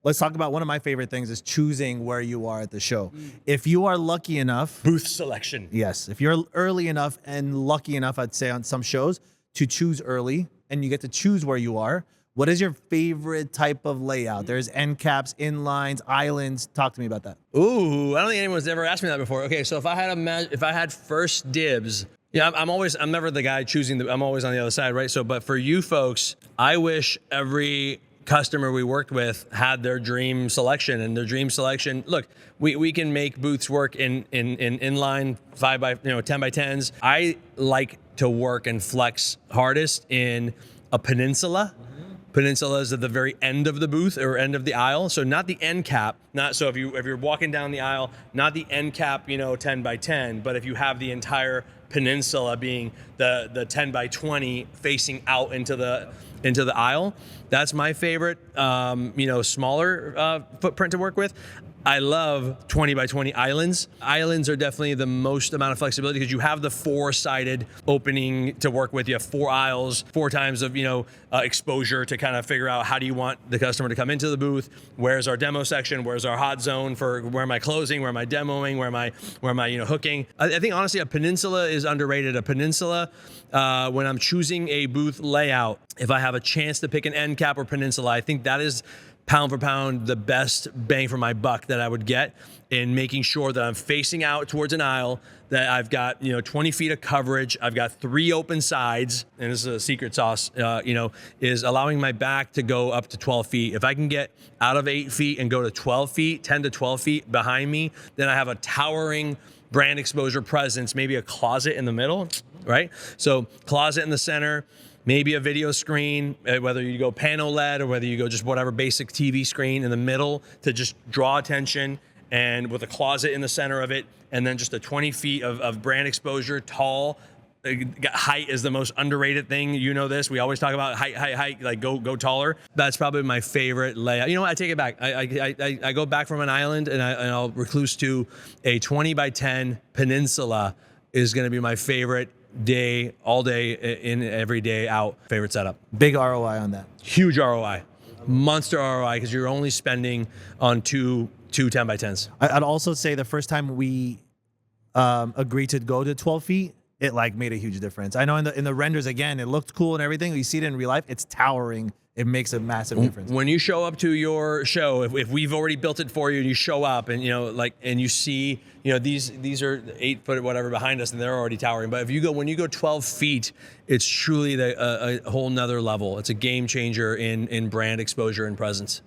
Let's talk about one of my favorite things is choosing where you are at the show. If you are lucky enough, Booth selection. yes, if you're early enough and lucky enough, I'd say on some shows to choose early and you get to choose where you are, what is your favorite type of layout? There's end caps, inlines, islands. Talk to me about that. Ooh, I don't think anyone's ever asked me that before. Okay, so if I had first dibs, yeah, I'm never the guy choosing I'm always on the other side, right? So, but for you folks, I wish every customer we worked with had their dream selection, and their dream selection. Look, we can make booths work in inline 5 by 10 by 10s. I like to work and flex hardest in a peninsula. Peninsula is at the very end of the booth or end of the aisle. So not the end cap, not so if you're walking down the aisle, not the end cap, 10 by 10, but if you have the entire peninsula being the 10 by 20 facing out into the aisle, that's my favorite, smaller footprint to work with. I love 20 by 20 islands. Islands are definitely the most amount of flexibility because you have the 4-sided opening to work with. You have 4 aisles, 4 times of exposure to kind of figure out how do you want the customer to come into the booth. Where's our demo section? Where's our hot zone for where am I closing? Where am I demoing? Where am I hooking? I think honestly a peninsula is underrated. A peninsula, when I'm choosing a booth layout, if I have a chance to pick an end cap or peninsula, I think that is pound for pound the best bang for my buck that I would get in making sure that I'm facing out towards an aisle, that I've got 20 feet of coverage, I've got 3 open sides, and this is a secret sauce, is allowing my back to go up to 12 feet. If I can get out of 8 feet and go to 12 feet, 10 to 12 feet behind me, then I have a towering brand exposure presence, maybe a closet in the middle, right? So closet in the center, maybe a video screen, whether you go panel LED or whether you go just whatever basic TV screen in the middle to just draw attention, and with a closet in the center of it, and then just a 20 feet of brand exposure, tall. Height is the most underrated thing. You know this. We always talk about height, like go taller. That's probably my favorite layout. You know what? I take it back. I go back from an island and I'll recluse to a 20 by 10 peninsula is going to be my favorite day, all day in, every day out favorite setup. Big ROI on that. Huge ROI, monster ROI, because you're only spending on two 10 by 10s. I'd also say the first time we agreed to go to 12 feet, it made a huge difference. I know in the renders, again, it looked cool and everything. You see it in real life, it's towering. It makes a massive difference. When you show up to your show, if we've already built it for you and you show up and and you see these are 8 foot whatever behind us and they're already towering. But when you go 12 feet, it's truly a whole nother level. It's a game changer in brand exposure and presence.